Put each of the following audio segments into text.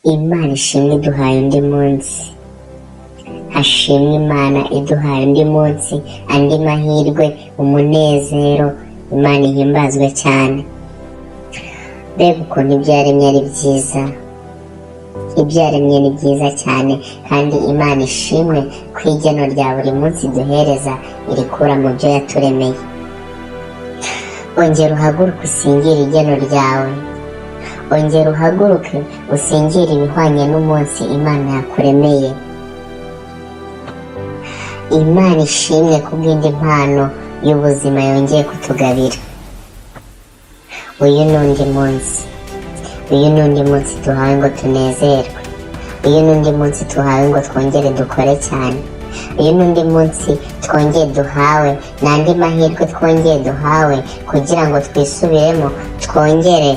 Imana ishimwe iduhaye undi munsi. Hashimwe Imana iduhaye undi munsi, andi mahirwe, umunezero. Imana ihimbazwe cyane. Mbega ukuntu ibyo yaremye ari byiza. Ibyo yaremye ni byiza cyane, kandi Imana ishimwe ku igeno rya buri munsi duhereza irikura mu byo yaturemeye. Ongera uhaguruke usingire igeno ryawe. Ongera uhaguruke usingire ibihwanye n'umunsi Imana yakuremeye. Imana ishimwe kubw'indi mpano y'ubuzima yongeye kutugabira. Uyu n'undi munsi. Uyu n'undi munsi duhawe ngo tunezerwe. Uyu n'undi munsi duhawe ngo twongere dukore cyane. Uyu n'undi munsi twongeye duhawe, n'andi mahirwe twongeye duhawe kugira ngo twisubiremo, twongere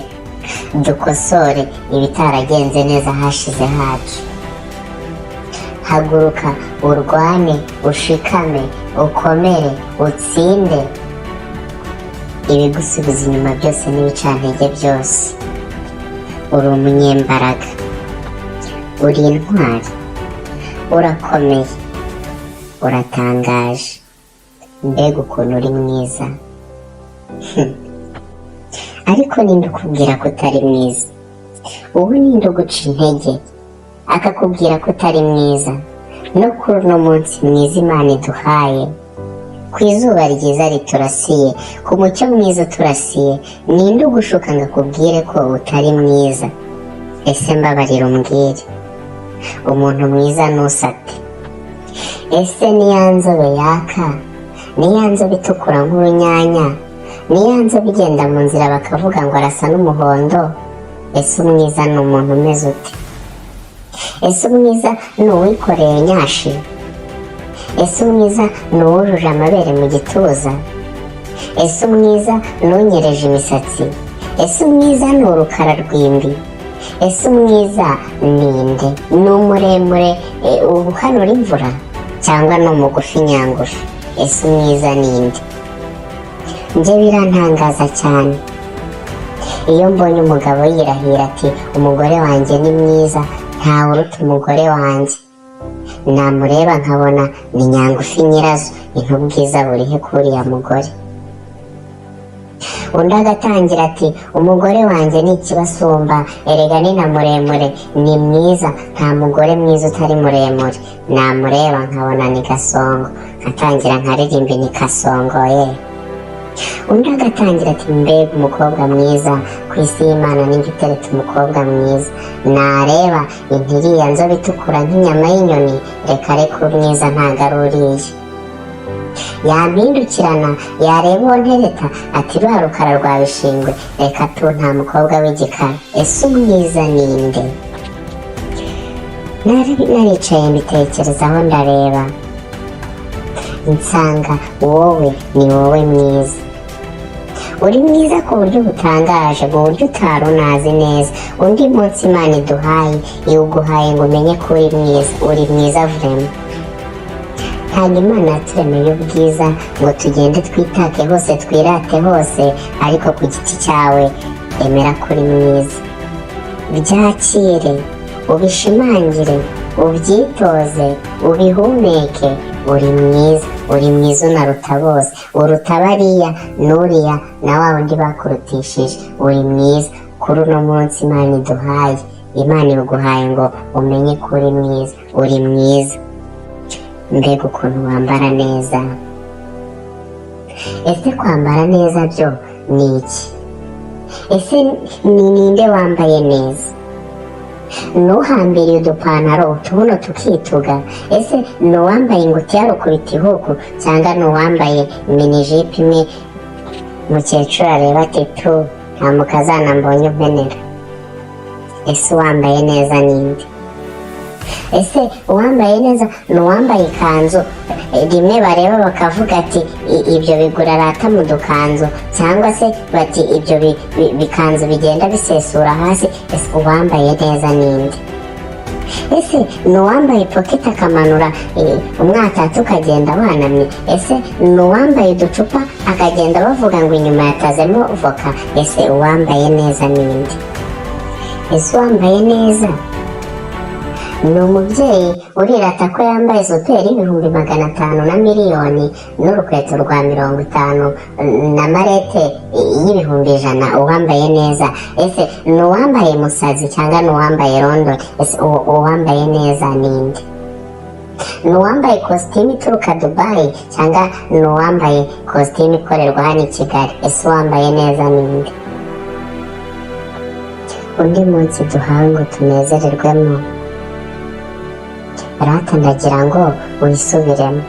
dukosore ibitaragenze neza hashize hacu. Haguruka urwane, ushikame, ukomere, utsinde ibigusubiza inyuma byose n'ibicantege byose. Uri umunyembaraga, uri intwari, urakomeye, uratangaje. Mbega ukuntu uri mwiza. Ariko ninde ukubwira ko utari mwiza? Ubu ninde uguca intege akakubwira ko utari mwiza? No kuri uno munsi mwiza Imana iduhaye, ku izuba ryiza riturasiye, ku mucyo mwiza uturasiye, ninde ugushuka ngo akubwire ko utari mwiza? Ese mbabarira umbwire, umuntu mwiza nusate? Ese niya nzobe yaka, niya nzobe itukura nk'urunyanya, niya nzobe igenda mu nzira bakavuga ngo arasa n'umuhondo? Ese umwiza ni umuntu umeze ute? Ese umwiza ni uwikoreye nyashi? Ese umwiza ni uwujuje amabere mu gituza? Ese umwiza ni unyereje imisatsi? Ese umwiza ni urukara rw'imbi? Ese umwiza ni nde? Ni umuremure ubuhanura imvura, cyangwa ni umugufi nyangufi? Ese umwiza ni nde? Njye birantangaza cyane iyo mbonye umugabo yirahira ati umugore wanjye ni mwiza, ntawe uruta umugore wanjye. Namureba nkabona ni nyangufi nyirazo, ubwiza burihe kuriya mugore? Undi agatangira ati umugore wanjye ni ikibasumba, erega ni na muremure, ni mwiza, nta mugore mwiza utari muremure. Namureba nkabona ni gasongo, nkatangira nkaririmba ni kasongoye. Undi agatangira ati mbega umukobwa mwiza, ku isi y'Imana ninjye uteretse umukobwa mwiza. Nareba intiriya nzobe itukura nk'inyama y'inyoni, reka reka umwiza ntago ari uriya. Yampindukirana yareba uwo ntereta ati rwa rukara rwa bishingwe, reka tu nta mukobwa w'igikara. Ese umwiza ninde? Naricaye mbitekerezaho ndareba, nsanga wowe ni wowe mwiza. Uri mwiza ku buryo butangaje, mu buryo utari unazi neza. Undi munsi Imana iduhaye, iwuguhaye ngo umenye ko uri mwiza. Uri mwiza vrema. Ntabwo Imana yaturemeye ubwiza ngo tugende twitake hose, twirate hose, ariko ku giti cyawe emera ko uri mwiza. Byakire, ubishimangire, ubyitoze, ubihumeke. Uri mwiza, uri mwiza unaruta bose, uruta bariya n'uriya na wa wundi bakurutishije. Uri mwiza kuri uno munsi Imana iduhaye. Imana iwuguhaye ngo umenye ko uri mwiza. Uri mwiza. Mbega ukuntu wambara neza. Ese kwambara neza byo ni iki? Ese ni ninde wambaye neza? Nuhambiriye udupantaro utubuno tukituga? Ese nuwambaye ingutiya rukubita ihuku, cyangwa nuwambaye minijipo imwe mukecuru areba ati tu nta mukazana mbonye umpenera? Ese uwambaye neza ninde? Ese uwambaye neza nuwambaye ikanzu rimwe bareba bakavuga ati ibyo bigura rata mu dukanzu, cyangwa se bati ibyo bikanzu bigenda bisesura hasi? Ese uwambaye neza ninde? Ese nuwambaye pocket akamanura umwatatu ukagenda wanamye? Ese nuwambaye uducupa akagenda bavuga ngo inyuma yatazemo voka? Ese uwambaye neza ninde? Ese uwambaye neza ni umubyeyi urirata ko yambaye superi y'ibihumbi 500 na miliyoni n'urukweto rwa 50 na marete y'ibihumbi 100. uwambaye neza ese ni uwambaye musazi cyangwa ni uwambaye London? Ese uwambaye neza ninde? ni uwambaye kositimu ituruka Dubai cyangwa ni uwambaye kositimu ikorerwa hano i Kigali? Ese uwambaye neza ninde? undi munsi duhawe ngo tunezererwemo, rata ndagira ngo wisubiremo.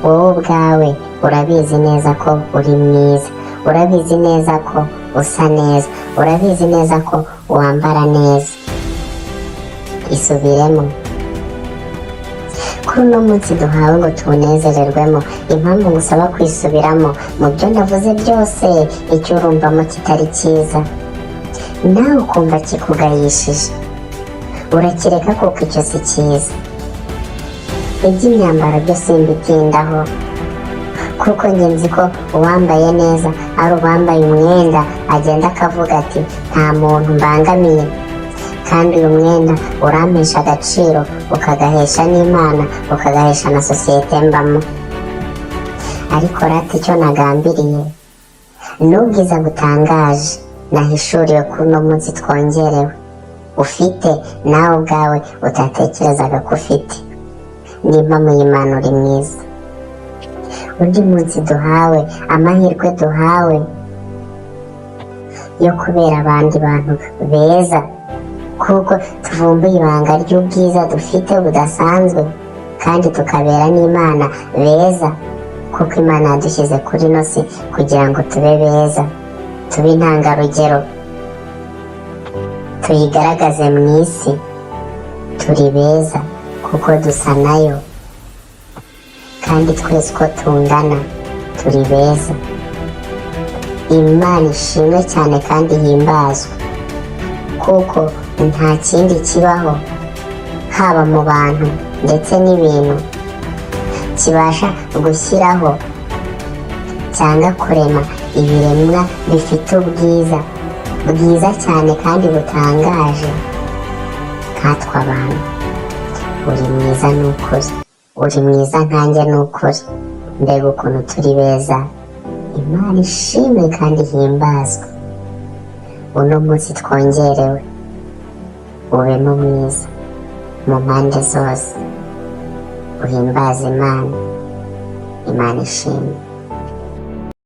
wowe ubwawe urabizi neza ko uri mwiza, urabizi neza ko usa neza, urabizi neza ko wambara neza. isubiremo. kuri uno munsi duhawe ngo tuwunezererwemo, impamvu ngusaba kwisubiramo mu byo navuze byose, icyo urumvamo kitari cyiza nawe ukumva kikugayishije, urakireka kuko icyo si cyiza. iby'imyambaro byo simbitindaho, kuko njye nzi ko uwambaye neza ari uwambaye umwenda agenda akavuga ati nta muntu mbangamiye, kandi uyu mwenda urampesha agaciro, ukagahesha n'Imana, ukagahesha na sosiyete mbamo. ariko rata icyo nagambiriye n'ubwiza butangaje nahishuriwe kuri uno munsi twongerewe, ufite nawe ubwawe utatekerezaga ko ufite. n'impamo y'Imana uri mwiza. undi munsi duhawe, amahirwe duhawe yo kubera abandi bantu beza, kuko tuvumbuye ibanga ry'ubwiza dufite budasanzwe, kandi tukabera n'Imana beza, kuko Imana yadushyize kuri ino si kugira ngo tube beza, tube intangarugero, tuyigaragaze mu isi. turi beza kuko dusa nayo, kandi twese uko tungana turi beza. Imana ishimwe cyane kandi himbazwe, kuko nta kindi kibaho, haba mu bantu ndetse n'ibintu, kibasha gushyiraho cyangwa kurema ibiremwa bifite ubwiza bwiza cyane kandi butangaje nkatwe abantu. uri mwiza n'ukuri, uri mwiza nkanjye n'ukuri. mbega ukuntu turi beza! Imana ishimwe kandi himbazwe. uno munsi twongerewe, ubemo mwiza mu mpande zose, uhimbaze Imana. Imana ishimwe.